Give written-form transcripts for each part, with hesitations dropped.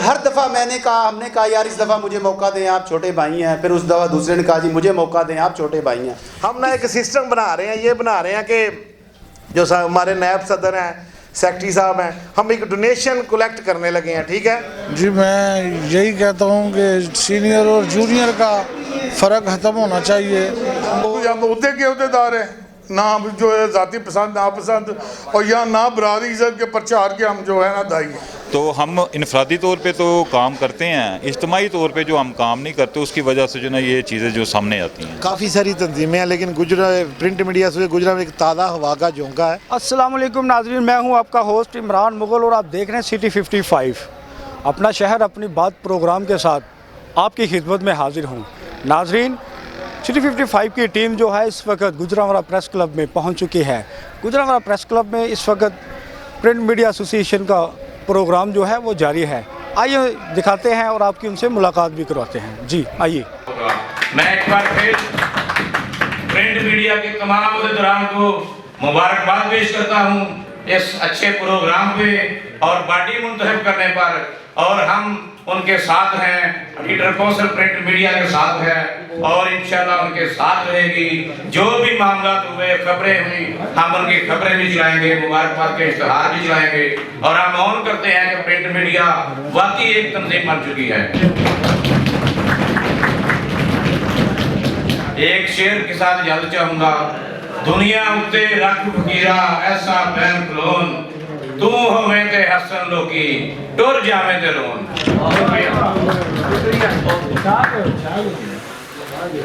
ہر دفعہ میں نے کہا، ہم نے کہا یار اس دفعہ مجھے موقع دیں، آپ چھوٹے بھائی ہیں. پھر اس دفعہ دوسرے نے کہا جی مجھے موقع دیں، آپ چھوٹے بھائی ہیں. ہم نا ایک سسٹم بنا رہے ہیں، یہ بنا رہے ہیں کہ جو ہمارے نائب صدر ہیں، سیکٹری صاحب ہیں، ہم ایک ڈونیشن کلیکٹ کرنے لگے ہیں. ٹھیک ہے جی، میں یہی کہتا ہوں کہ سینئر اور جونیئر کا فرق ختم ہونا چاہیے. ہم عہدے کے عہدیدار ہیں، نہ ہم جو ہے ذاتی پسند ناپسند اور یا نہ برادری عزت کے پرچار کے ہم جو ہے نا دائی ہیں. تو ہم انفرادی طور پہ تو کام کرتے ہیں، اجتماعی طور پہ جو ہم کام نہیں کرتے اس کی وجہ سے جو نا یہ چیزیں جو سامنے آتی ہیں. کافی ساری تنظیمیں ہیں لیکن پرنٹ میڈیا سے گجرا میں ایک تازہ ہوا کا جھونکا ہے. السلام علیکم ناظرین، میں ہوں آپ کا ہوسٹ عمران مغل اور آپ دیکھ رہے ہیں سٹی 55. اپنا شہر اپنی بات پروگرام کے ساتھ آپ کی خدمت میں حاضر ہوں. ناظرین، سٹی 55 کی ٹیم جو ہے اس وقت گوجرانوالا پریس کلب میں پہنچ چکی ہے. گوجرانوالا پریس کلب میں اس وقت پرنٹ میڈیا ایسوسی ایشن کا پروگرام جو ہے وہ جاری ہے. آئیے دکھاتے ہیں اور آپ کی ان سے ملاقات بھی کرواتے ہیں. جی آئیے. میں ایک بار پھر پرنٹ میڈیا کے تمام عہدیداروں کو مبارکباد پیش کرتا ہوں اس اچھے پروگرام پہ اور باڈی منتخب کرنے پر، اور ہم ان کے ساتھ ہیں، لیڈر کونسل پرنٹ میڈیا کے ساتھ ہے اور انشاءاللہ ان کے ساتھ رہے گی. جو بھی معاملات ہوئے، خبریں ہوئی، ہم ان کی خبریں بھی چلائیں گے، مبارکباد کے اشتہار بھی چلائیں گے، اور ہم اون کرتے ہیں کہ پرنٹ میڈیا واقعی ایک تنظیم بن چکی ہے. ایک شعر کے ساتھ اجازت چاہوں گا. دنیا اتے رکھ فقیرا ایسا بین کلون، تو ہوئے تے حسن لوکی ٹور جامے تے رون.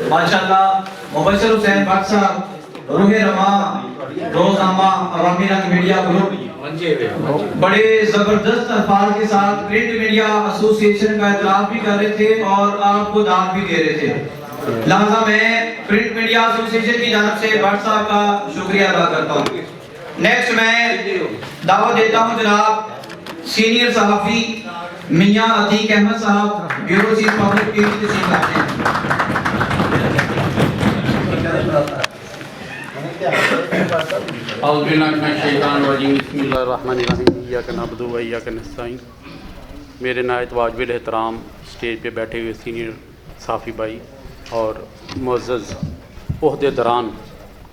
ماشاءاللہ مبشر حسین بٹ صاحب، روح رواں روزنامہ عوامی رنگ میڈیا گروپ بڑے زبردست الفاظ کے ساتھ پرنٹ میڈیا ایسوسی ایشن کا اعتراف بھی کر رہے تھے اور آپ کو داد بھی دے رہے تھے. لہذا میں پرنٹ میڈیا ایسوسی ایشن کی جانب سے بٹ صاحب کا شکریہ ادا کرتا ہوں. نیکسٹ میں دعوت دیتا ہوں جناب سینئر صحافی میاں عتیق احمد صاحب، بیورو چیف پبلک کی تشریف لاتے ہیں. اعوذ باللہ من الشیطان الرجیم، بسم اللہ الرحمن الرحیم، ایاک نعبد و ایاک نستعین. میرے نہایت واجب الاحترام اسٹیج پہ بیٹھے ہوئے سینئر صحافی بھائی اور معزز عہدیداران،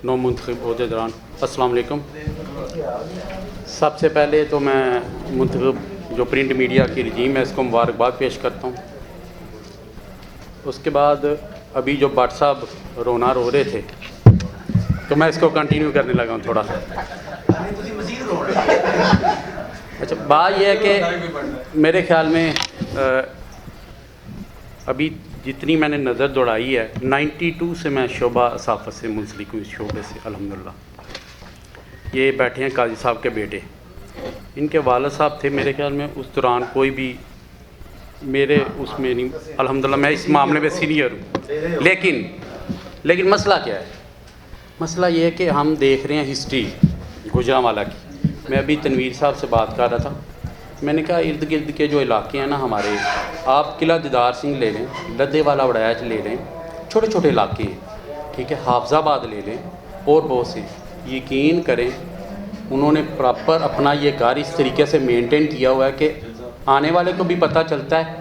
نو منتخب عہدیداران، السلام علیکم. سب سے پہلے تو میں منتخب جو پرنٹ میڈیا کی رجیم ہے اس کو مبارکباد پیش کرتا ہوں. اس کے بعد ابھی جو بٹ صاحب رونا رو رہے تھے تو میں اس کو کنٹینیو کرنے لگا ہوں تھوڑا سا. اچھا، بات یہ ہے کہ میرے خیال میں ابھی جتنی میں نے نظر دوڑائی ہے 92 سے میں شعبہ صحافت سے منسلک ہوں، اس شعبے سے الحمدللہ. یہ بیٹھے ہیں قاضی صاحب کے بیٹے، ان کے والد صاحب تھے میرے خیال میں. اس دوران کوئی بھی میرے اس میں نہیں، الحمدللہ میں اس معاملے میں سینئر ہوں. لیکن مسئلہ کیا ہے؟ مسئلہ یہ ہے کہ ہم دیکھ رہے ہیں ہسٹری گوجرانوالا کی. میں ابھی تنویر صاحب سے بات کر رہا تھا، میں نے کہا ارد گرد کے جو علاقے ہیں نا ہمارے، آپ قلعہ دیدار سنگھ لے لیں، لدھے والا وڑائچ لے لیں، چھوٹے چھوٹے علاقے ہیں، ٹھیک ہے، حافظ آباد لے لیں اور بہت سے. یقین کریں انہوں نے پراپر اپنا یہ گھر اس طریقے سے مینٹین کیا ہوا ہے کہ آنے والے کو بھی پتہ چلتا ہے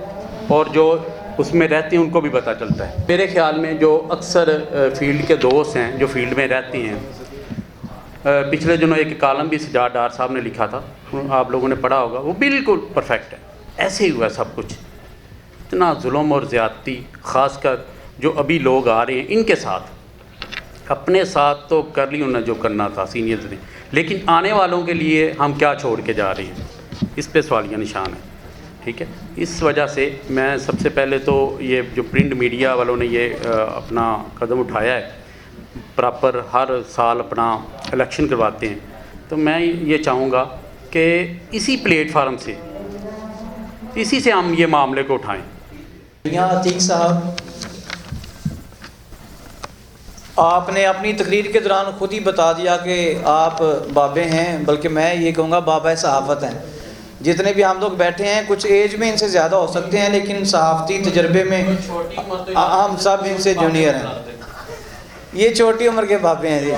اور جو اس میں رہتے ہیں ان کو بھی پتہ چلتا ہے. میرے خیال میں جو اکثر فیلڈ کے دوست ہیں جو فیلڈ میں رہتے ہیں، پچھلے دنوں ایک کالم بھی سجاد ڈار صاحب نے لکھا تھا، آپ لوگوں نے پڑھا ہوگا، وہ بالکل پرفیکٹ ہے. ایسے ہی ہوا ہے سب کچھ. اتنا ظلم اور زیادتی، خاص کر جو ابھی لوگ آ رہے ہیں ان کے ساتھ، اپنے ساتھ تو کر لی انہوں نے جو کرنا تھا سینئرز نے، لیکن آنے والوں کے لیے ہم کیا چھوڑ کے جا رہے ہیں، اس پہ سوالیہ نشان ہے. ٹھیک ہے، اس وجہ سے میں سب سے پہلے تو یہ جو پرنٹ میڈیا والوں نے یہ اپنا قدم اٹھایا ہے، پراپر ہر سال اپنا الیکشن کرواتے ہیں، تو میں یہ چاہوں گا کہ اسی پلیٹ فارم سے، اسی سے ہم یہ معاملے کو اٹھائیں. میاں عتیق صاحب، آپ نے اپنی تقریر کے دوران خود ہی بتا دیا کہ آپ بابے ہیں، بلکہ میں یہ کہوں گا بابا صحافت ہیں. جتنے بھی ہم لوگ بیٹھے ہیں کچھ ایج میں ان سے زیادہ ہو سکتے ہیں، لیکن صحافتی تجربے میں ہم سب ان سے جونیئر ہیں. یہ چھوٹی عمر کے بابے ہیں جی.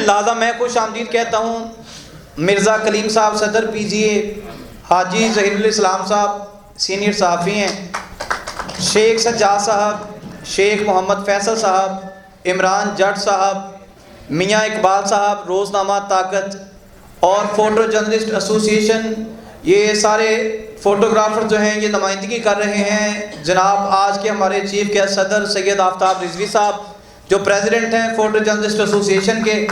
لہٰذا میں خوش آمدید کہتا ہوں مرزا کلیم صاحب صدر پی جی اے، حاجی ظہیر الاسلام صاحب سینئر صحافی ہیں، شیخ سجاد صاحب، شیخ محمد فیصل صاحب، عمران جٹ صاحب، میاں اقبال صاحب، روزنامہ طاقت اور فوٹو جرنلسٹ ایسوسیشن، یہ سارے فوٹوگرافر جو ہیں یہ نمائندگی کر رہے ہیں جناب آج کے ہمارے چیف گیسٹ صدر سید آفتاب رضوی صاحب جو پریزیڈنٹ ہیں فوٹو جرنلسٹ ایسوسیشن کے،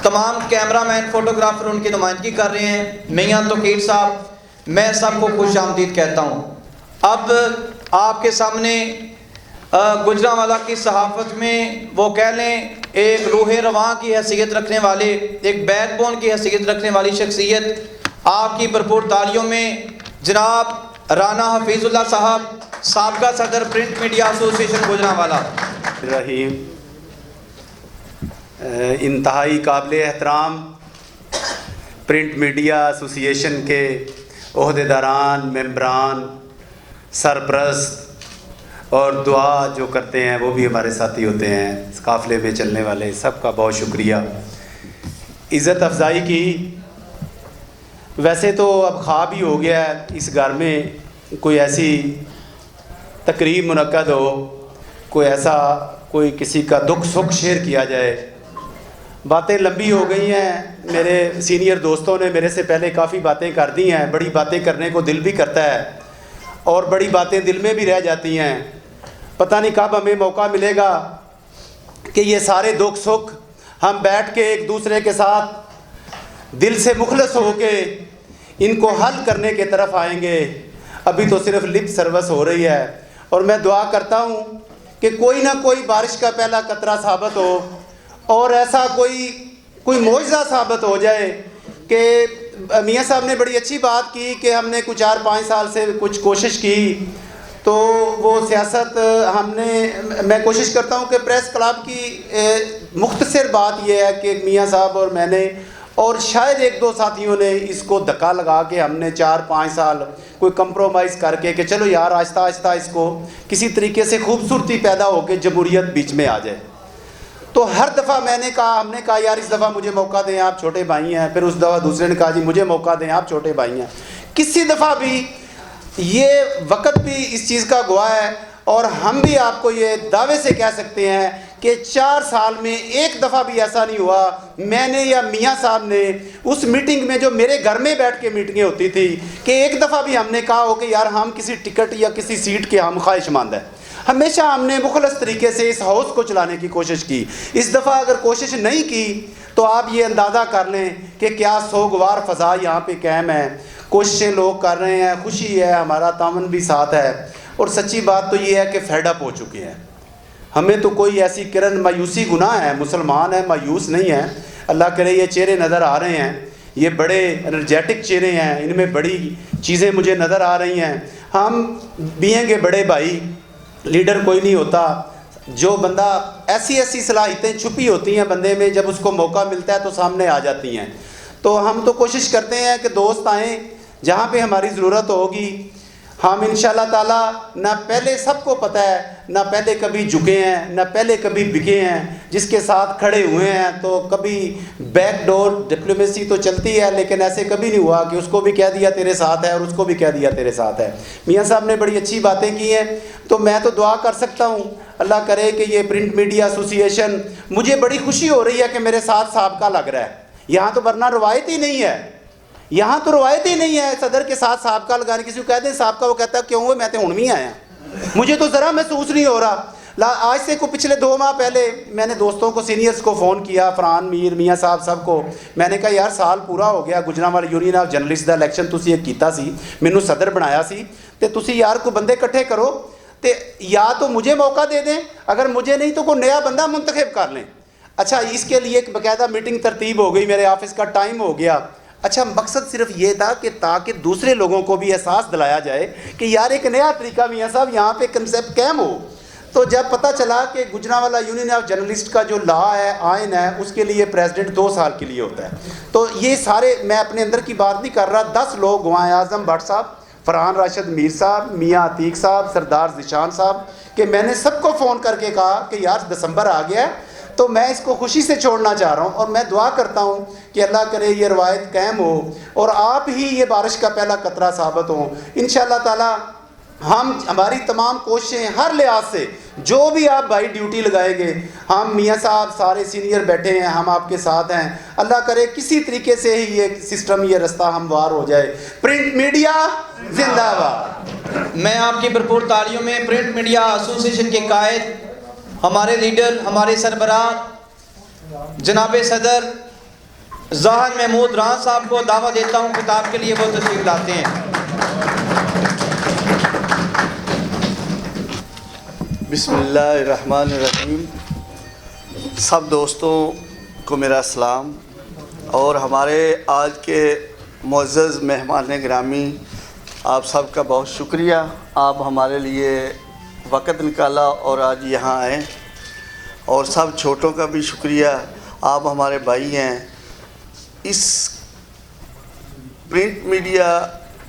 تمام کیمرہ مین فوٹوگرافر ان کی نمائندگی کر رہے ہیں، میاں توقیر صاحب، میں سب کو خوش آمدید کہتا ہوں۔ اب آپ کے سامنے گجرانوالہ کی صحافت میں وہ کہہ لیں ایک روح رواں کی حیثیت رکھنے والے، ایک بیک بون کی حیثیت رکھنے والی شخصیت، آپ کی بھرپور تالیوں میں جناب رانا حفیظ اللہ صاحب، سابقہ صدر پرنٹ میڈیا ایسوسیشن گجرانوالہ۔ رحیم، انتہائی قابل احترام پرنٹ میڈیا ایسوسیشن کے عہدیداران، ممبران، سرپرست اور دعا جو کرتے ہیں وہ بھی ہمارے ساتھی ہوتے ہیں، اس قافلے میں چلنے والے سب کا بہت شکریہ۔ عزت افزائی کی، ویسے تو اب خواب ہی ہو گیا ہے اس گھر میں کوئی ایسی تقریب منعقد ہو، کوئی کسی کا دکھ سکھ شیئر کیا جائے۔ باتیں لمبی ہو گئی ہیں، میرے سینئر دوستوں نے میرے سے پہلے کافی باتیں کر دی ہیں، بڑی باتیں کرنے کو دل بھی کرتا ہے اور بڑی باتیں دل میں بھی رہ جاتی ہیں۔ پتہ نہیں کب ہمیں موقع ملے گا کہ یہ سارے دکھ سکھ ہم بیٹھ کے ایک دوسرے کے ساتھ دل سے مخلص ہو کے ان کو حل کرنے کی طرف آئیں گے۔ ابھی تو صرف لپ سروس ہو رہی ہے، اور میں دعا کرتا ہوں کہ کوئی نہ کوئی بارش کا پہلا قطرہ ثابت ہو اور ایسا کوئی معجزہ ثابت ہو جائے کہ میاں صاحب نے بڑی اچھی بات کی کہ ہم نے کچھ 4-5 سال سے کچھ کوشش کی، تو وہ سیاست میں کوشش کرتا ہوں کہ پریس کلب کی مختصر بات یہ ہے کہ میاں صاحب اور میں نے اور شاید 1-2 ساتھیوں نے اس کو دھکا لگا کے ہم نے 4-5 سال کوئی کمپرومائز کر کے کہ چلو یار آہستہ آہستہ اس کو کسی طریقے سے خوبصورتی پیدا ہو کے جمہوریت بیچ میں آ جائے۔ تو ہر دفعہ ہم نے کہا یار اس دفعہ مجھے موقع دیں، آپ چھوٹے بھائی ہیں، پھر اس دفعہ دوسرے نے کہا جی مجھے موقع دیں، آپ چھوٹے بھائی ہیں۔ کسی دفعہ بھی یہ وقت بھی اس چیز کا گواہ ہے، اور ہم بھی آپ کو یہ دعوے سے کہہ سکتے ہیں کہ 4 سال میں ایک دفعہ بھی ایسا نہیں ہوا میں نے یا میاں صاحب نے اس میٹنگ میں جو میرے گھر میں بیٹھ کے میٹنگیں ہوتی تھی کہ ایک دفعہ بھی ہم نے کہا ہو کہ یار ہم کسی ٹکٹ یا کسی سیٹ کے ہم خواہش مند ہیں۔ ہمیشہ ہم نے مخلص طریقے سے اس ہاؤس کو چلانے کی کوشش کی۔ اس دفعہ اگر کوشش نہیں کی تو آپ یہ اندازہ کر لیں کہ کیا سوگوار فضا یہاں پہ قائم ہے۔ کوششیں لوگ کر رہے ہیں، خوشی ہے، ہمارا تعاون بھی ساتھ ہے، اور سچی بات تو یہ ہے کہ فیڈ اپ ہو چکے ہیں۔ ہمیں تو کوئی ایسی کرن مایوسی گناہ ہے، مسلمان ہیں مایوس نہیں ہیں۔ اللہ کرے یہ چہرے نظر آ رہے ہیں، یہ بڑے انرجیٹک چہرے ہیں، ان میں بڑی چیزیں مجھے نظر آ رہی ہیں۔ ہم بینگ کے بڑے بھائی، لیڈر کوئی نہیں ہوتا، جو بندہ ایسی صلاحیتیں چھپی ہوتی ہیں بندے میں، جب اس کو موقع ملتا ہے تو سامنے آ جاتی ہیں۔ تو ہم تو کوشش کرتے ہیں کہ دوست آئیں جہاں پہ ہماری ضرورت ہوگی۔ ہم انشاءاللہ تعالیٰ نہ پہلے سب کو پتہ ہے، نہ پہلے کبھی جھکے ہیں، نہ پہلے کبھی بکے ہیں، جس کے ساتھ کھڑے ہوئے ہیں تو کبھی بیک ڈور ڈپلومیسی تو چلتی ہے، لیکن ایسے کبھی نہیں ہوا کہ اس کو بھی کہہ دیا تیرے ساتھ ہے اور اس کو بھی کہہ دیا تیرے ساتھ ہے۔ میاں صاحب نے بڑی اچھی باتیں کی ہیں، تو میں تو دعا کر سکتا ہوں اللہ کرے کہ یہ پرنٹ میڈیا ایسوسیشن، مجھے بڑی خوشی ہو رہی ہے کہ میرے ساتھ سابقہ لگ رہا ہے۔ یہاں تو ورنہ روایت ہی نہیں ہے، یہاں تو روایت ہی نہیں ہے صدر کے ساتھ سابقہ لگانے۔ کسی کو کہہ دیں سابقہ، وہ کہتا ہے کیوں ہوئے، میں تو ہن بھی آیا، مجھے تو ذرا محسوس نہیں ہو رہا۔ آج سے کو پچھلے 2 ماہ پہلے میں نے دوستوں کو سینئرز کو فون کیا، فرحان میر، میاں صاحب سب کو، میں نے کہا یار سال پورا ہو گیا Gujranwala union of journalist the election تسی ایک کیتا سی، مینوں صدر بنایا سی، تے تسی یار کو بندے اکٹھے کرو تے یا تو مجھے موقع دے دیں، اگر مجھے نہیں تو کوئی نیا بندہ منتخب کر لیں۔ اچھا اس کے لیے ایک باقاعدہ میٹنگ ترتیب ہو گئی، میرے آفس کا ٹائم ہو گیا۔ اچھا مقصد صرف یہ تھا کہ تاکہ دوسرے لوگوں کو بھی احساس دلایا جائے کہ یار ایک نیا طریقہ میاں صاحب یہاں پہ کنسیپٹ قائم ہو۔ تو جب پتہ چلا کہ گجرانوالہ یونین آف جرنلسٹ کا جو لا ہے، آئین ہے، اس کے لیے پریزیڈنٹ 2 سال کے لیے ہوتا ہے، تو یہ سارے میں اپنے اندر کی بات نہیں کر رہا، 10 لوگ گوائے اعظم بٹ صاحب، فرحان راشد میر صاحب، میاں عتیق صاحب، سردار ذیشان صاحب، کہ میں نے سب کو فون کر کے کہا کہ یار دسمبر آ گیا ہے، تو میں اس کو خوشی سے چھوڑنا چاہ رہا ہوں، اور میں دعا کرتا ہوں کہ اللہ کرے یہ روایت قائم ہو اور آپ ہی یہ بارش کا پہلا قطرہ ثابت ہوں انشاءاللہ تعالی۔ ہماری تمام کوششیں ہر لحاظ سے، جو بھی آپ بھائی ڈیوٹی لگائیں گے، ہم میاں صاحب سارے سینئر بیٹھے ہیں، ہم آپ کے ساتھ ہیں، اللہ کرے کسی طریقے سے ہی یہ سسٹم، یہ رستہ ہموار ہو جائے۔ پرنٹ میڈیا زندہ باد۔ میں آپ کی بھرپور تالیوں میں پرنٹ میڈیا ایسوسی ایشن کے قائد، ہمارے لیڈر، ہمارے سربراہ جناب صدر ظاہر محمود ران صاحب کو دعوت دیتا ہوں خطاب کے لیے، وہ تشریف لاتے ہیں۔ بسم اللہ الرحمن الرحیم۔ سب دوستوں کو میرا سلام، اور ہمارے آج کے معزز مہمان گرامی، آپ سب کا بہت شکریہ، آپ ہمارے لیے وقت نکالا اور آج یہاں آئے، اور سب چھوٹوں کا بھی شکریہ، آپ ہمارے بھائی ہیں۔ اس پرنٹ میڈیا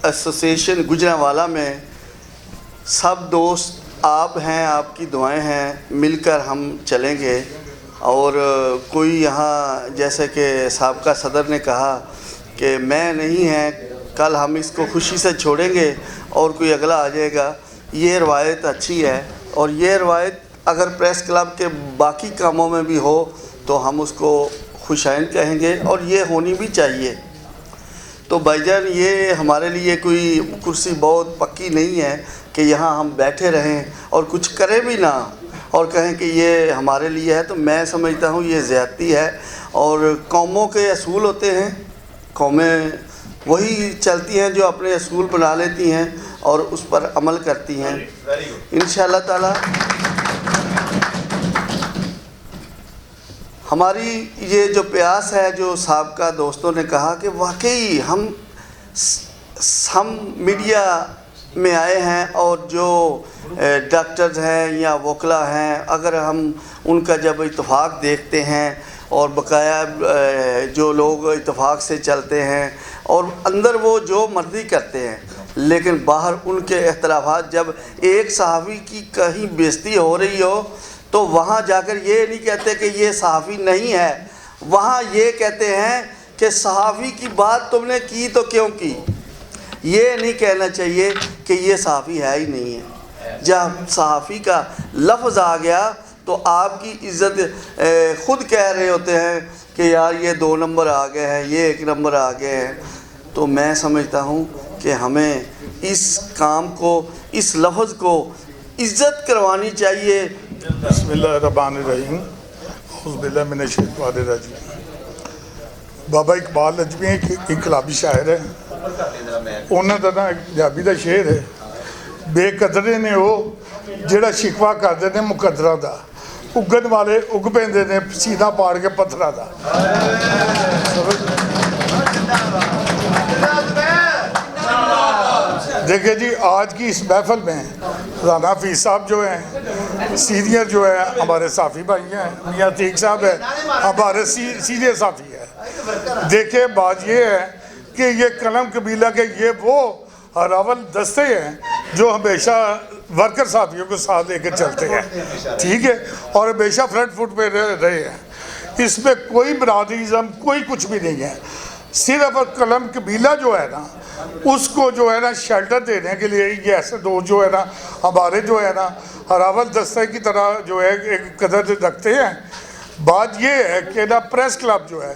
ایسوسی ایشن گجرانوالہ میں سب دوست آپ ہیں، آپ کی دعائیں ہیں، مل کر ہم چلیں گے، اور کوئی یہاں جیسے کہ سابقہ صدر نے کہا کہ میں نہیں ہیں، کل ہم اس کو خوشی سے چھوڑیں گے اور کوئی اگلا آ جائے گا، یہ روایت اچھی ہے، اور یہ روایت اگر پریس کلب کے باقی کاموں میں بھی ہو تو ہم اس کو خوش آئند کہیں گے، اور یہ ہونی بھی چاہیے۔ تو بھائی جان، یہ ہمارے لیے کوئی کرسی بہت پکی نہیں ہے کہ یہاں ہم بیٹھے رہیں اور کچھ کریں بھی نہ اور کہیں کہ یہ ہمارے لیے ہے، تو میں سمجھتا ہوں یہ زیادتی ہے، اور قوموں کے اصول ہوتے ہیں، قومیں وہی چلتی ہیں جو اپنے اصول بنا لیتی ہیں اور اس پر عمل کرتی ہیں انشاءاللہ تعالی۔ ہماری یہ جو پیاس ہے، جو سابقہ دوستوں نے کہا کہ واقعی ہم میڈیا میں آئے ہیں، اور جو ڈاکٹرز ہیں یا وکلا ہیں، اگر ہم ان کا جب اتفاق دیکھتے ہیں اور بقایا جو لوگ اتفاق سے چلتے ہیں اور اندر وہ جو مرضی کرتے ہیں، لیکن باہر ان کے اختلافات، جب ایک صحافی کی کہیں بےزتی ہو رہی ہو تو وہاں جا کر یہ نہیں کہتے کہ یہ صحافی نہیں ہے، وہاں یہ کہتے ہیں کہ صحافی کی بات تم نے کی تو کیوں کی۔ یہ نہیں کہنا چاہیے کہ یہ صحافی ہے ہی نہیں ہے۔ جب صحافی کا لفظ آ گیا تو آپ کی عزت خود کہہ رہے ہوتے ہیں کہ یار یہ 2 نمبر آ گئے ہیں، یہ 1 نمبر آ گئے ہیں۔ تو میں سمجھتا ہوں کہ ہمیں اس کام کو، اس لفظ کو عزت کروانی چاہیے۔ بسم اللہ الرحمن الرحیم، اعوذ باللہ من الشیطان الرجیم۔ بابا اقبال اجمی ایک انقلابی شاعر ہے، انہوں نے نا ایک پنجابی دا شعر ہے، بے قدرے نے وہ جڑا شکوا کرتے ہیں مقدرہ دا، اگن والے اگ پیندے نے سینہ پاڑ کے پتھرہ دا۔ دیکھیں جی، آج کی اس محفل میں رانا حفیظ صاحب جو ہیں سینئر جو ہے ہمارے صحافی بھائی ہیں، میاں عتیق صاحب ہیں ہمارے سینئر صحافی ہیں۔ دیکھیں بات یہ ہے کہ یہ قلم قبیلہ کے یہ وہ ہراول دستے ہیں جو ہمیشہ ورکر صحافیوں کو ساتھ لے کر چلتے ہیں، ٹھیک ہے، اور ہمیشہ فرنٹ فٹ پہ رہے ہیں۔ اس میں کوئی برادریزم کوئی کچھ بھی نہیں ہے، صرف قلم قبیلہ جو ہے نا اس کو جو ہے نا شیلٹر دینے کے لیے یہ ایسے دوست جو ہے نا ہمارے جو ہے نا ہراول دستے کی طرح جو ہے ایک قدر رکھتے ہیں۔ بات یہ ہے کہ نا پریس کلب جو ہے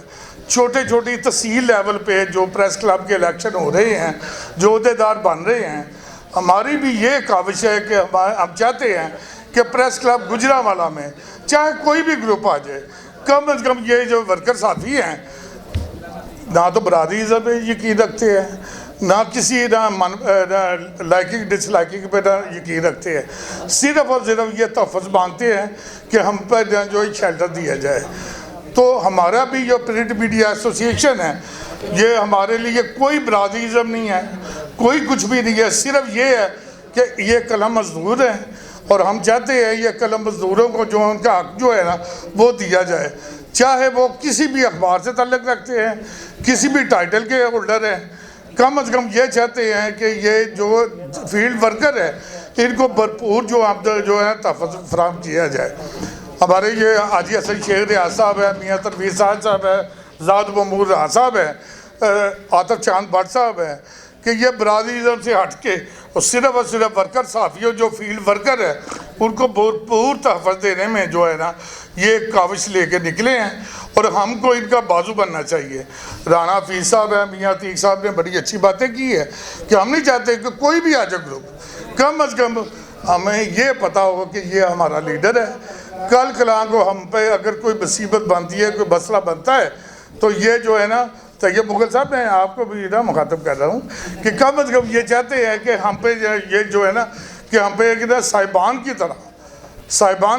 چھوٹی چھوٹی تحصیل لیول پہ جو پریس کلب کے الیکشن ہو رہے ہیں، جو عہدیدار بن رہے ہیں، ہماری بھی یہ کاوش ہے کہ ہم چاہتے ہیں کہ پریس کلب گجرانوالہ میں چاہے کوئی بھی گروپ آ جائے، کم از کم یہ جو ورکر صحافی ہیں نہ تو برادریزم پہ یقین رکھتے ہیں، نہ کسی نہ لائکنگ ڈس لائکنگ پہ نہ یقین رکھتے ہیں، صرف اور صرف یہ تحفظ مانگتے ہیں کہ ہم پہ جو شیلٹر دیا جائے۔ تو ہمارا بھی جو پرنٹ میڈیا ایسوسی ایشن ہے، یہ ہمارے لیے کوئی برادریزم نہیں ہے، کوئی کچھ بھی نہیں ہے، صرف یہ ہے کہ یہ قلم مزدور ہیں اور ہم چاہتے ہیں یہ قلم مزدوروں کو جو ان کا حق جو ہے نا وہ دیا جائے، چاہے وہ کسی بھی اخبار سے تعلق رکھتے ہیں، کسی بھی ٹائٹل کے ہولڈر ہیں، کم از کم یہ چاہتے ہیں کہ یہ جو فیلڈ ورکر ہے ان کو بھرپور جو ہے تحفظ فراہم کیا جائے۔ ہمارے یہ حاجی حسن شیخ ریاض صاحب ہے، میاں تنویر صاحب ہے، زاد ممور راز صاحب ہے، عاطف چاند بٹ صاحب ہے، کہ یہ برادریزم سے ہٹ کے اور صرف ورکر صحافیوں جو فیلڈ ورکر ہے ان کو بھرپور تحفظ دینے میں جو ہے نا یہ کاوش لے کے نکلے ہیں، اور ہم کو ان کا بازو بننا چاہیے۔ رانا حفیظ صاحب ہے، میاں عتیق صاحب نے بڑی اچھی باتیں کی ہے کہ ہم نہیں چاہتے کہ کوئی بھی آجا گروپ، کم از کم ہمیں یہ پتا ہو کہ یہ ہمارا لیڈر ہے، کل کلاں کو ہم پہ اگر کوئی مصیبت بنتی ہے، کوئی مسئلہ بنتا ہے تو یہ جو ہے نا طیب مغل صاحب، میں آپ کو بھی نا مخاطب کر رہا ہوں کہ کم از کم یہ چاہتے ہیں کہ ہم پہ یہ جو ہے نا کہ ہم پہ ایک نا صاحبان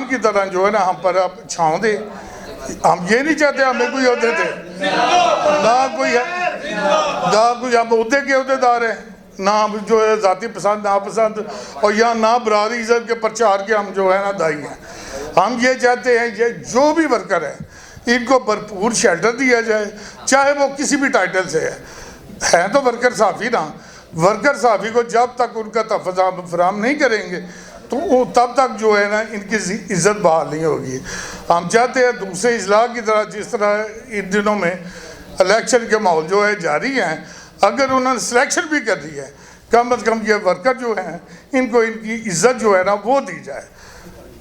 کی طرح جو ہے نا ہم پر آپ چھاؤں دے۔ ہم یہ نہیں چاہتے ہمیں کوئی عہدے تھے، نہ کوئی ہم عہدے کے عہدے دار ہیں، نہ ہم جو ہے ذاتی پسند ناپسند اور یا نہ برادری عزت کے پرچار کے ہم جو ہے نا دائی ہیں۔ ہم یہ چاہتے ہیں یہ جو بھی ورکر ہے ان کو بھرپور شیلٹر دیا جائے، چاہے وہ کسی بھی ٹائٹل سے ہے تو ورکر صحافی نا، ورکر صحافی کو جب تک ان کا تحفظ فراہم نہیں کریں گے تو وہ تب تک جو ہے نا ان کی عزت بحال نہیں ہوگی۔ ہم چاہتے ہیں دوسرے اضلاع کی طرح جس طرح ان دنوں میں الیکشن کے ماحول جو ہے جاری ہیں، اگر انہوں نے سلیکشن بھی کر دی ہے، کم از کم یہ ورکر جو ہیں ان کو ان کی عزت جو ہے نا وہ دی جائے۔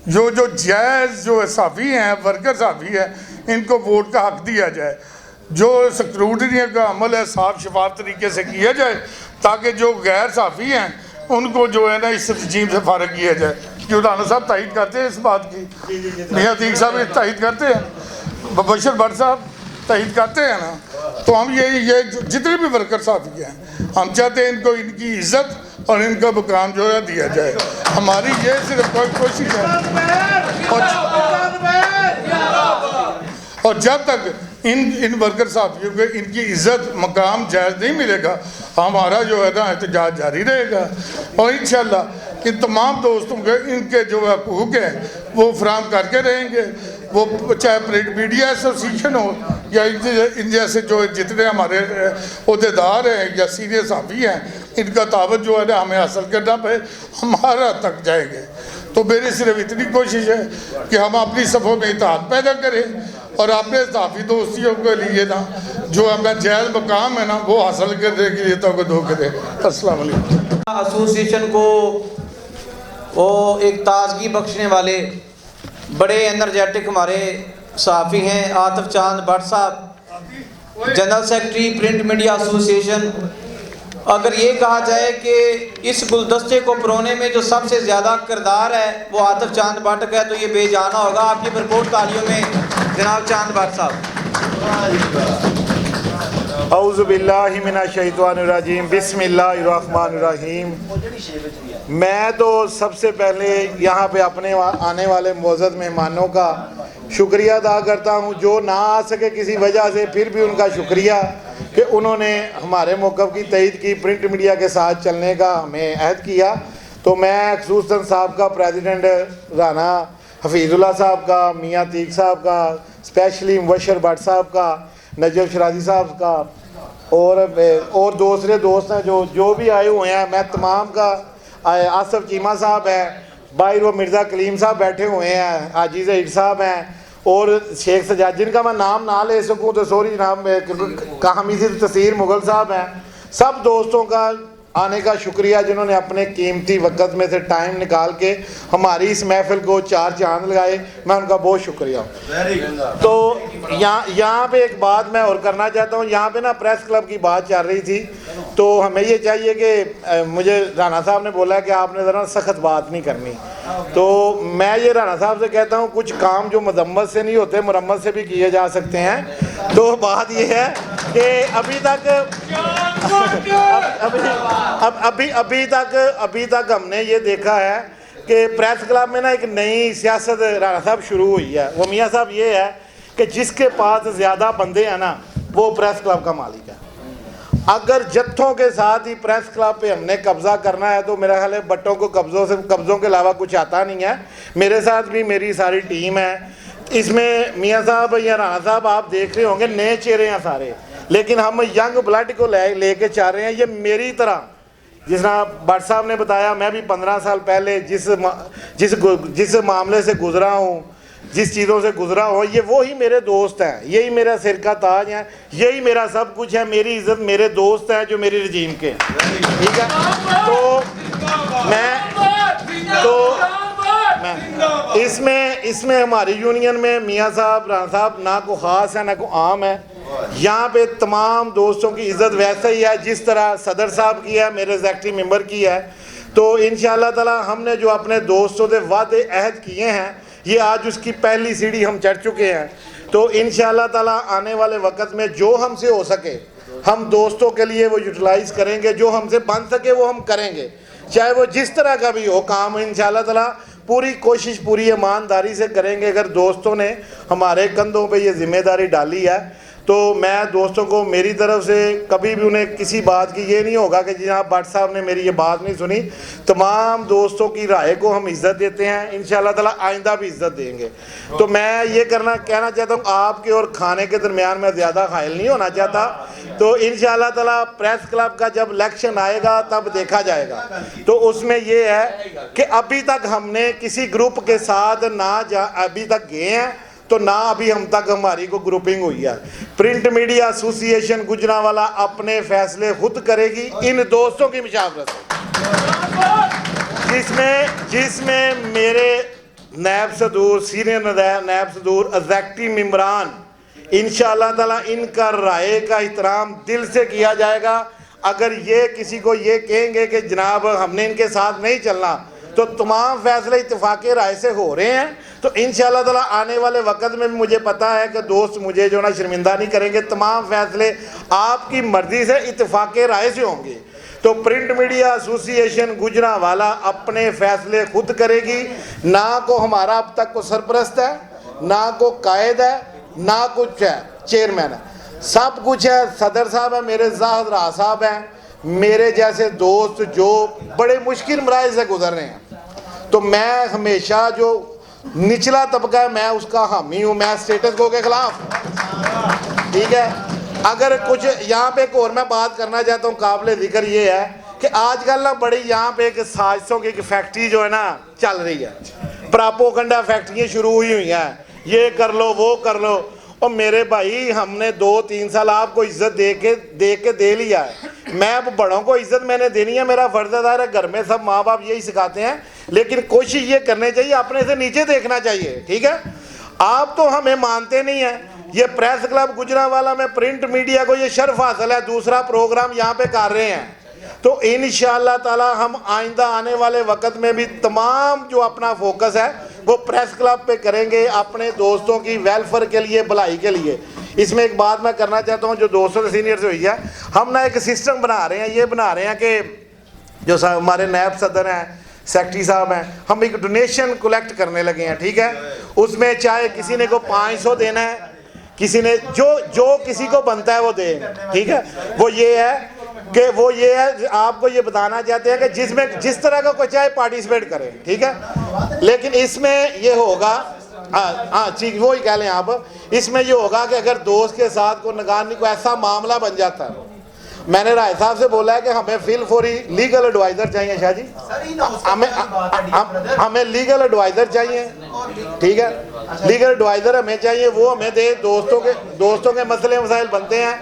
جو جائز جو صحافی ہیں، ورکر صحافی ہیں، ان کو ووٹ کا حق دیا جائے، جو سکروٹنی کا عمل ہے صاف شفاف طریقے سے کیا جائے تاکہ جو غیر صحافی ہیں ان کو جو ہے نا اس رجیم سے فارغ کیا جائے۔ جو رانا صاحب تائید کرتے ہیں اس بات کی، میاں عتیق صاحب تائید کرتے ہیں، بشر بٹ صاحب تائید کرتے ہیں نا، تو ہم یہ جتنے بھی ورکر صحافی ہیں ہم چاہتے ہیں ان کو ان کی عزت اور ان کا مقام جو ہے دیا جائے۔ ہماری یہ صرف کوشش ہے، اور جب تک ان ورکر صحافیوں کو ان کی عزت مقام جائز نہیں ملے گا ہمارا جو ہے نا احتجاج جاری رہے گا، اور انشاءاللہ ان تمام دوستوں کے ان کے جو حقوق ہیں وہ فراہم کر کے رہیں گے، وہ چاہے پرنٹ میڈیا ایسوسیشن ہو یا ان جیسے جو جتنے ہمارے عہدیدار ہیں یا سینئر صحافی ہیں، ان کا تعاون جو ہے نا ہمیں حاصل کرنا پہ ہمارا تک جائیں گے۔ تو میری صرف اتنی کوشش ہے کہ ہم اپنی صفوں میں اتحاد پیدا کریں اور اپنے صحافی دوستیوں کے لیے نا جو ہمیں جائز مقام ہے نا وہ حاصل کرنے کے لیے توقع کریں۔ السلام علیکم۔ ایسوسیشن کو وہ ایک تازگی بخشنے والے بڑے انرجیٹک ہمارے صحافی ہیں عاطف چاند بٹ صاحب، general secretary print media association. اگر یہ کہا جائے کہ اس گلدستے کو پرونے میں جو سب سے زیادہ کردار ہے وہ عاطف چاند بٹ کا ہے تو یہ بے جانا ہوگا۔ آپ کی بھرپور تالیوں میں جناب چاند بٹ صاحب۔ اعوذ باللہ من الشیطان الرجیم، بسم اللہ الرحمن الرحیم۔ میں تو سب سے پہلے یہاں پہ اپنے آنے والے معزز مہمانوں کا شکریہ ادا کرتا ہوں، جو نہ آ سکے کسی وجہ سے، پھر بھی ان کا شکریہ کہ انہوں نے ہمارے موقف کی تائید کی، پرنٹ میڈیا کے ساتھ چلنے کا ہمیں عہد کیا۔ تو میں خصوصاً صاحب کا پریزیڈنٹ رانا حفیظ اللہ صاحب کا، میاں عتیق صاحب کا، اسپیشلی مبشر بٹ صاحب کا، نجف شرازی صاحب کا اور دوسرے دوست ہیں جو بھی آئے ہوئے ہیں، میں تمام کا، آصف چیمہ صاحب ہیں، باہر وہ مرزا کلیم صاحب بیٹھے ہوئے ہیں، حاجی ظہیر صاحب ہیں اور شیخ سجاد، جن کا میں نام نہ لے سکوں تو سوری جناب، کہامی سے تصیر مغل صاحب ہیں۔ سب دوستوں کا آنے کا شکریہ جنہوں نے اپنے قیمتی وقت میں سے ٹائم نکال کے ہماری اس محفل کو چار چاند لگائے، میں ان کا بہت شکریہ ہوں۔ تو یہاں پہ ایک بات میں اور کرنا چاہتا ہوں، یہاں پہ نا پریس کلب کی بات چل رہی تھی، تو ہمیں یہ چاہیے کہ مجھے رانا صاحب نے بولا کہ آپ نے ذرا سخت بات نہیں کرنی، تو میں یہ رانا صاحب سے کہتا ہوں کچھ کام جو مذمت سے نہیں ہوتے مرمت سے بھی کیے جا سکتے ہیں۔ تو بات یہ ہے کہ ابھی تک ہم نے یہ دیکھا ہے کہ پریس کلب میں نا ایک نئی سیاست رانا صاحب شروع ہوئی ہے، وہ میاں صاحب یہ ہے کہ جس کے پاس زیادہ بندے ہیں نا وہ پریس کلب کا مالک ہے۔ اگر جتھوں کے ساتھ ہی پریس کلب پہ ہم نے قبضہ کرنا ہے تو میرا خیال ہے بٹوں کو قبضوں کے علاوہ کچھ آتا نہیں ہے۔ میرے ساتھ بھی میری ساری ٹیم ہے، اس میں میاں صاحب یا رانا صاحب آپ دیکھ رہے ہوں گے نئے چہرے ہیں سارے، لیکن ہم ینگ بلڈ کو لے کے چاہ رہے ہیں۔ یہ میری طرح جس طرح بٹ صاحب نے بتایا، میں بھی 15 سال پہلے جس معاملے سے گزرا ہوں، جس چیزوں سے گزرا ہوں یہ وہی میرے دوست ہیں, یہی میرا سر کا تاج ہے, یہی میرا سب کچھ ہے. میری عزت میرے دوست ہیں جو میری رجیم کے ہیں, ٹھیک ہے. تو اس میں ہماری یونین میں میاں صاحب رانا صاحب نہ کو خاص ہے نہ کو عام ہے. یہاں پہ تمام دوستوں کی عزت ویسا ہی ہے جس طرح صدر صاحب کی ہے, میرے ایگزیکٹو ممبر کی ہے. تو انشاءاللہ تعالی ہم نے جو اپنے دوستوں سے وعدے عہد کیے ہیں یہ آج اس کی پہلی سیڑھی ہم چڑھ چکے ہیں. تو انشاءاللہ تعالی آنے والے وقت میں جو ہم سے ہو سکے ہم دوستوں کے لیے وہ یوٹیلائز کریں گے, جو ہم سے بن سکے وہ ہم کریں گے, چاہے وہ جس طرح کا بھی ہو کام. انشاءاللہ تعالی پوری کوشش پوری ایمانداری سے کریں گے. اگر دوستوں نے ہمارے کندھوں پہ یہ ذمہ داری ڈالی ہے تو میں دوستوں کو میری طرف سے کبھی بھی انہیں کسی بات کی یہ نہیں ہوگا کہ جناب بٹ صاحب نے میری یہ بات نہیں سنی. تمام دوستوں کی رائے کو ہم عزت دیتے ہیں, انشاءاللہ تعالی آئندہ بھی عزت دیں گے. تو میں یہ کہنا چاہتا ہوں آپ کے اور کھانے کے درمیان میں زیادہ حائل نہیں ہونا چاہتا. تو انشاءاللہ تعالی پریس کلب کا جب الیکشن آئے گا تب دیکھا جائے گا. تو اس میں یہ ہے کہ ابھی تک ہم نے کسی گروپ کے ساتھ ابھی تک گئے ہیں تو نہ ابھی ہم تک ہماری کو گروپنگ ہوئی ہے. پرنٹ میڈیا ایسوسی ایشن گوجرانوالہ اپنے فیصلے خود کرے گی ان دوستوں کی مشاورت سے, جس میں میرے نائب صدور سینئر نائب صدور ایگزیکٹو ممبران انشاءاللہ تعالی ان کا رائے کا احترام دل سے کیا جائے گا. اگر یہ کسی کو یہ کہیں گے کہ جناب ہم نے ان کے ساتھ نہیں چلنا تو تمام فیصلے اتفاق رائے سے ہو رہے ہیں. تو انشاءاللہ تعالی آنے والے وقت میں مجھے پتا ہے کہ دوست مجھے جو نا شرمندہ نہیں کریں گے. تمام فیصلے آپ کی مرضی سے اتفاق رائے سے ہوں گے. تو پرنٹ میڈیا ایسوسی ایشن گوجرانوالہ اپنے فیصلے خود کرے گی. نہ کو ہمارا اب تک کو سرپرست ہے, نہ کو قائد ہے, نہ کچھ ہے چیئرمین ہے, سب کچھ ہے. صدر صاحب ہے, میرے زاہد راہ صاحب ہیں, میرے جیسے دوست جو بڑے مشکل مراحل سے گزر رہے ہیں. تو میں ہمیشہ جو نچلا طبقہ ہے میں اس کا حامی ہوں, میں سٹیٹس کو کے خلاف, ٹھیک ہے. اگر کچھ یہاں پہ ایک اور میں بات کرنا چاہتا ہوں قابل ذکر یہ ہے کہ آج کل نا بڑی یہاں پہ ایک سازشوں کی فیکٹری جو ہے نا چل رہی ہے. پراپوگنڈا فیکٹریاں شروع ہوئی ہیں, یہ کر لو وہ کر لو. اور میرے بھائی ہم نے 2-3 سال آپ کو عزت دے کے دے لیا ہے. میں اب بڑوں کو عزت میں نے دینی ہے, میرا فرض ہے. گھر میں سب ماں باپ یہی سکھاتے ہیں, لیکن کوشش یہ کرنی چاہیے اپنے سے نیچے دیکھنا چاہیے, ٹھیک ہے. آپ تو ہمیں مانتے نہیں ہیں. یہ پریس کلب گوجرانوالہ میں پرنٹ میڈیا کو یہ شرف حاصل ہے, دوسرا پروگرام یہاں پہ کر رہے ہیں. تو انشاءاللہ تعالی ہم آئندہ آنے والے وقت میں بھی تمام جو اپنا فوکس ہے وہ پریس کلب پہ کریں گے, اپنے دوستوں کی ویلفیئر کے لیے, بھلائی کے لیے. اس میں ایک بات میں کرنا چاہتا ہوں جو دوستوں سے سینئر سے ہوئی ہے, ہم نا ایک سسٹم بنا رہے ہیں. یہ بنا رہے ہیں کہ جو ہمارے نائب صدر ہیں, سیکٹری صاحب ہیں, ہم ایک ڈونیشن کلیکٹ کرنے لگے ہیں, ٹھیک ہے. اس میں چاہے کسی نے کو 500 دینا ہے, کسی نے جو کسی کو بنتا ہے وہ دے, ٹھیک ہے. وہ یہ ہے آپ کو یہ بتانا چاہتے ہیں کہ جس طرح کا کوئی چاہے پارٹیسپیٹ کرے, ٹھیک ہے. لیکن اس میں یہ ہوگا, ہاں ٹھیک وہی کہہ لیں آپ, اس میں یہ ہوگا کہ اگر دوست کے ساتھ کو نگرانی کو ایسا معاملہ بن جاتا ہے, میں نے رائے صاحب سے بولا ہے کہ ہمیں فیل فوری لیگل ایڈوائزر چاہیے. شاہ جی ہمیں لیگل ایڈوائزر چاہیے, ٹھیک ہے. لیگل ایڈوائزر ہمیں چاہیے, وہ ہمیں دے. دوستوں کے مسئلے مسائل بنتے ہیں.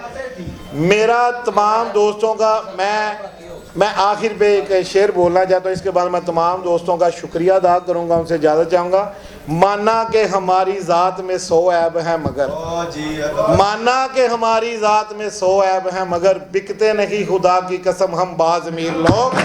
میرا تمام دوستوں کا میں آخر پہ ایک شعر بولنا چاہتا ہوں, اس کے بعد میں تمام دوستوں کا شکریہ ادا کروں گا, ان سے اجازت چاہوں گا. مانا کہ ہماری ذات میں 100 عیب ہیں مگر, مانا کہ ہماری ذات میں 100 عیب ہیں مگر بکتے نہیں خدا کی قسم ہم باز امیر لوگ.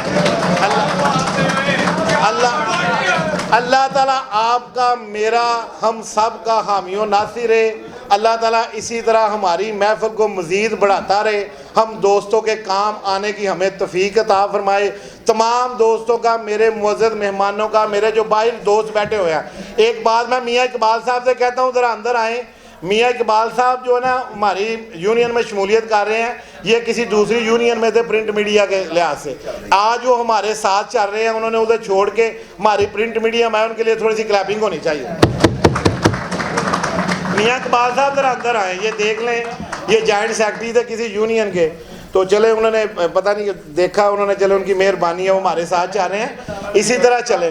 اللہ تعالیٰ آپ کا, میرا, ہم سب کا حامی و ناصر ہے. اللہ تعالیٰ اسی طرح ہماری محفل کو مزید بڑھاتا رہے. ہم دوستوں کے کام آنے کی ہمیں توفیق عطا فرمائے. تمام دوستوں کا, میرے معزز مہمانوں کا, میرے جو باہر دوست بیٹھے ہوئے ہیں, ایک بات میں میاں اقبال صاحب سے کہتا ہوں, ذرا اندر آئیں. میاں اقبال صاحب جو ہے نا ہماری یونین میں شمولیت کر رہے ہیں, یہ کسی دوسری یونین میں تھے پرنٹ میڈیا کے لحاظ سے. آج وہ ہمارے ساتھ چل رہے ہیں, انہوں نے ادھر چھوڑ کے ہماری پرنٹ میڈیا میں, ان کے لیے تھوڑی سی کلیپنگ ہونی چاہیے. میاں اقبال صاحب ذرا اندر آئیں, یہ دیکھ لیں, یہ جوائنٹ سیکرٹری تھے کسی یونین کے. تو چلے انہوں نے پتہ نہیں دیکھا, انہوں نے چلے ان کی مہربانی ہے, وہ ہمارے ساتھ چاہ رہے ہیں, اسی طرح چلیں.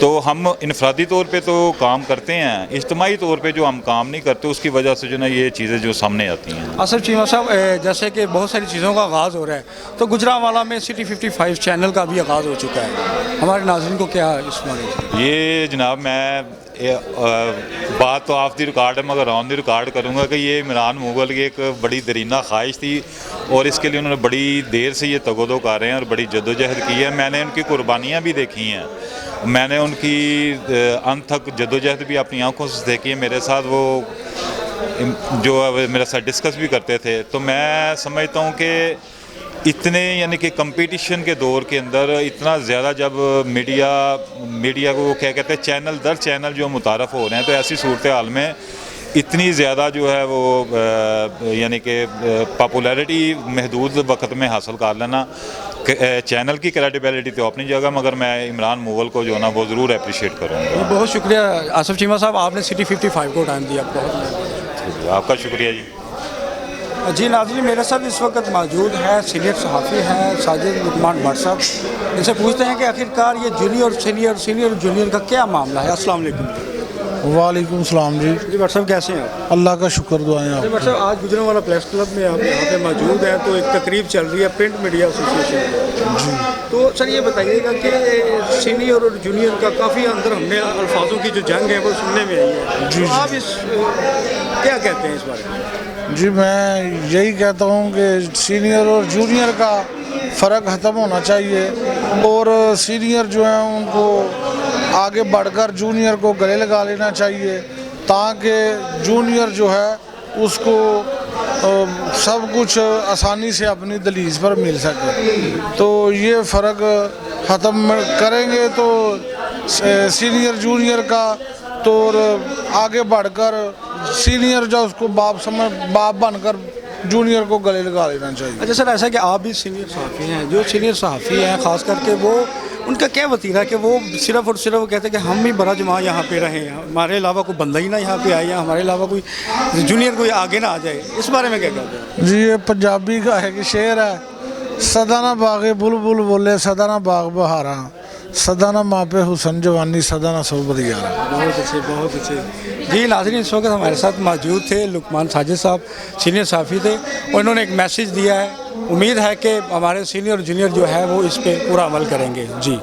تو ہم انفرادی طور پہ تو کام کرتے ہیں, اجتماعی طور پہ جو ہم کام نہیں کرتے اس کی وجہ سے جو نا یہ چیزیں جو سامنے آتی ہیں. آصف چیمہ صاحب, جیسے کہ بہت ساری چیزوں کا آغاز ہو رہا ہے, تو گجرانوالہ میں سٹی 55 چینل کا بھی آغاز ہو چکا ہے, ہمارے ناظرین کو کیا اس میں؟ یہ جناب میں بات تو آف دی ریکارڈ ہے مگر آن دی ریکارڈ کروں گا کہ یہ عمران مغل کی ایک بڑی درینہ خواہش تھی اور اس کے لیے انہوں نے بڑی دیر سے یہ تگودو کر رہے ہیں اور بڑی جدوجہد کی ہے. میں نے ان کی قربانیاں بھی دیکھی ہیں, میں نے ان کی انت تک جدوجہد بھی اپنی آنکھوں سے دیکھی ہے. میرے ساتھ وہ جو میرے ساتھ ڈسکس بھی کرتے تھے, تو میں سمجھتا ہوں کہ اتنے یعنی کہ کمپٹیشن کے دور کے اندر اتنا زیادہ جب میڈیا کو کیا کہتے ہیں چینل در چینل جو متعارف ہو رہے ہیں, تو ایسی صورتحال میں اتنی زیادہ جو ہے وہ یعنی کہ پاپولیرٹی محدود وقت میں حاصل کر لینا, چینل کی کریڈیبلٹی تو اپنی جگہ, مگر میں عمران مغل کو جو ہے نا وہ ضرور اپریشیٹ کروں گا. بہت شکریہ آصف چیمہ صاحب, آپ نے سٹی 55 کو ٹائم دیا. آپ کا شکریہ جی. جی ناظرین, میرے ساتھ اس وقت موجود ہے سینئر صحافی ہیں ساجد لقمان بٹ صاحب. ان سے پوچھتے ہیں کہ آخرکار یہ جونیئر سینئر جونیئر کا کیا معاملہ ہے. السلام علیکم. وعلیکم السلام جی. جی بٹ صاحب کیسے ہیں آپ؟ اللہ کا شکر دعائیں آپ. بٹ صاحب آج گجرانوالہ پریس کلب میں آپ یہاں پہ موجود ہیں, تو ایک تقریب چل رہی ہے پرنٹ میڈیا ایسوسیشن جی. تو سر یہ بتائیے گا کہ سینئر اور جونیئر کا کافی اندر ہم نے الفاظوں کی جو جنگ ہے وہ سننے میں آئی ہے جی. آپ اس کیا کہتے ہیں اس بارے میں؟ جی میں یہی کہتا ہوں کہ سینئر اور جونیئر کا فرق ختم ہونا چاہیے, اور سینئر جو ہیں ان کو آگے بڑھ کر جونیئر کو گلے لگا لینا چاہیے, تاکہ جونیئر جو ہے اس کو سب کچھ آسانی سے اپنی دہلیز پر مل سکے. تو یہ فرق ختم کریں گے تو سینئر جونیئر کا, تو آگے بڑھ کر سینئر جو اس کو باپ بن کر جونیئر کو گلے لگا لینا چاہیے. اچھا سر, ایسا کہ آپ بھی سینئر صحافی ہیں, جو سینئر صحافی ہیں خاص کر کے وہ ان کا کیا وتیرہ ہے کہ وہ صرف اور صرف کہتے ہیں کہ ہم ہی برا جماعت یہاں پہ رہیں, ہمارے علاوہ کوئی بندہ ہی نہ یہاں پہ آئے, یا ہمارے علاوہ کوئی جونیئر کوئی آگے نہ آ جائے. اس بارے میں کیا کہتے ہیں؟ جی یہ پنجابی کا ہے کہ شعر ہے, سدا نہ باغ بلبل بولے سدا نہ باغ بہارا, سدا نہ ماں پہ حسن جوانی سدا نہ صحبت یارا. بہت اچھے بہت اچھے. جی ناظرین, اس وقت ہمارے ساتھ موجود تھے لقمان ساجد صاحب, سینئر صحافی تھے, اور انہوں نے ایک میسیج دیا ہے. امید ہے کہ ہمارے سینئر اور جونیئر جو ہے وہ اس پہ پورا عمل کریں گے. جی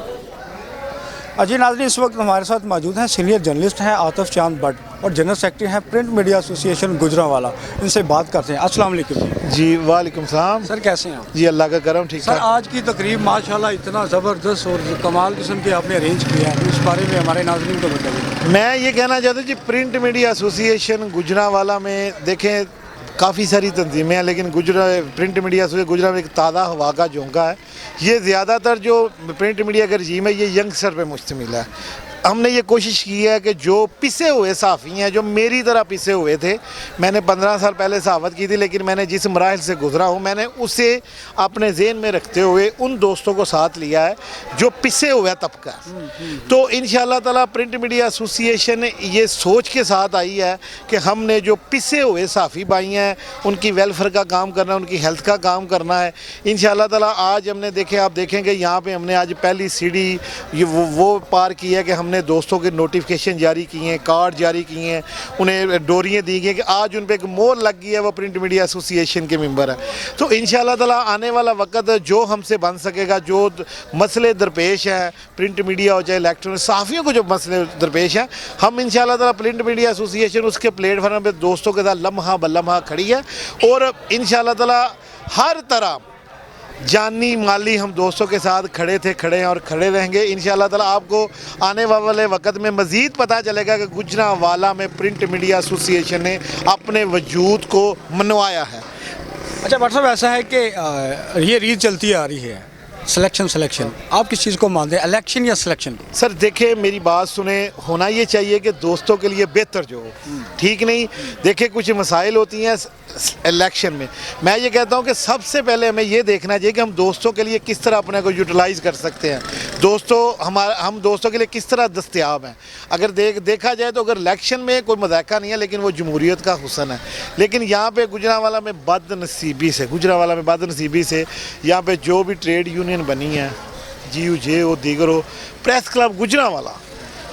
جی ناظرین, اس وقت ہمارے ساتھ موجود ہیں سینئر جرنلسٹ ہیں آتف چاند بٹ, اور جنرل سیکرٹری ہیں پرنٹ میڈیا ایسوسیشن گجرانوالہ. ان سے بات کرتے ہیں. السلام علیکم. جی وعلیکم السلام. سر کیسے ہیں آپ؟ جی اللہ کا کرم ٹھیک سر. ٹھاک. آج کی تقریب ماشاءاللہ اتنا زبردست اور کمال قسم کی آپ نے ارینج کیا ہے, اس بارے میں ہمارے ناظرین کو بتائیے. میں یہ کہنا چاہتا ہوں جی, پرنٹ میڈیا ایسوسیشن گجرانوالہ میں دیکھیں کافی ساری تنظیمیں ہیں, لیکن پرنٹ میڈیا ایسوسیشن گجرا میں ایک تازہ ہوا کا جھونکا ہے. یہ زیادہ تر جو پرنٹ میڈیا کا رجیم ہے یہ ینگسٹر پہ مشتمل ہے. ہم نے یہ کوشش کی ہے کہ جو پسے ہوئے صحافی ہیں, جو میری طرح پسے ہوئے تھے, میں نے 15 سال پہلے صحافت کی تھی, لیکن میں نے جس مراحل سے گزرا ہوں میں نے اسے اپنے ذہن میں رکھتے ہوئے ان دوستوں کو ساتھ لیا ہے جو پسے ہوئے طبقہ. تو انشاءاللہ تعالیٰ پرنٹ میڈیا ایسوسیشن یہ سوچ کے ساتھ آئی ہے کہ ہم نے جو پسے ہوئے صحافی بھائی ہیں ان کی ویلفیئر کا کام کرنا ہے, ان کی ہیلتھ کا کام کرنا ہے. انشاءاللہ تعالیٰ آج ہم نے دیکھیں, آپ دیکھیں کہ یہاں پہ ہم نے آج پہلی CD وہ پار کی ہے کہ ہم نے دوستوں کے نوٹیفیکیشن جاری کیے ہیں, کارڈ جاری کیے ہیں, انہیں ڈوریاں دی گئی ہیں کہ آج ان پہ ایک مور لگ گئی ہے, وہ پرنٹ میڈیا ایسوسیشن کے ممبر ہیں. تو انشاءاللہ تعالیٰ آنے والا وقت جو ہم سے بن سکے گا, جو مسئلے درپیش ہیں پرنٹ میڈیا ہو چاہے الیکٹرانک صحافیوں کو جو مسئلے درپیش ہیں, ہم انشاءاللہ تعالیٰ پرنٹ میڈیا ایسوسیشن اس کے پلیٹ فارم پہ دوستوں کے ساتھ لمحہ بلمحہ کھڑی ہے, اور انشاءاللہ تعالیٰ ہر طرح جانی مالی ہم دوستوں کے ساتھ کھڑے ہیں اور کھڑے رہیں گے. انشاءاللہ تعالیٰ آپ کو آنے والے وقت میں مزید پتہ چلے گا کہ گجرانوالہ میں پرنٹ میڈیا ایسوسیشن نے اپنے وجود کو منوایا ہے. اچھا بٹ صاحب, ایسا ہے کہ یہ ریت چلتی آ رہی ہے سلیکشن, آپ کس چیز کو مانتے ہیں, الیکشن یا سلیکشن کو؟ سر دیکھیں میری بات سنیں, ہونا یہ چاہیے کہ دوستوں کے لیے بہتر جو ہو, ٹھیک نہیں. دیکھیں کچھ مسائل ہوتی ہیں الیکشن میں یہ کہتا ہوں کہ سب سے پہلے ہمیں یہ دیکھنا چاہیے کہ ہم دوستوں کے لیے کس طرح اپنے کو یوٹیلائز کر سکتے ہیں, ہم دوستوں کے لیے کس طرح دستیاب ہیں. اگر دیکھا جائے تو اگر الیکشن میں کوئی مذائقہ نہیں ہے, لیکن وہ جمہوریت کا حسن ہے. لیکن یہاں پہ گجرانوالہ میں بدنصیبی سے یہاں پہ جو بھی ٹریڈ یونین بنی ہے, GUJ ہو دیگر ہو, پریس کلب گجرانوالہ,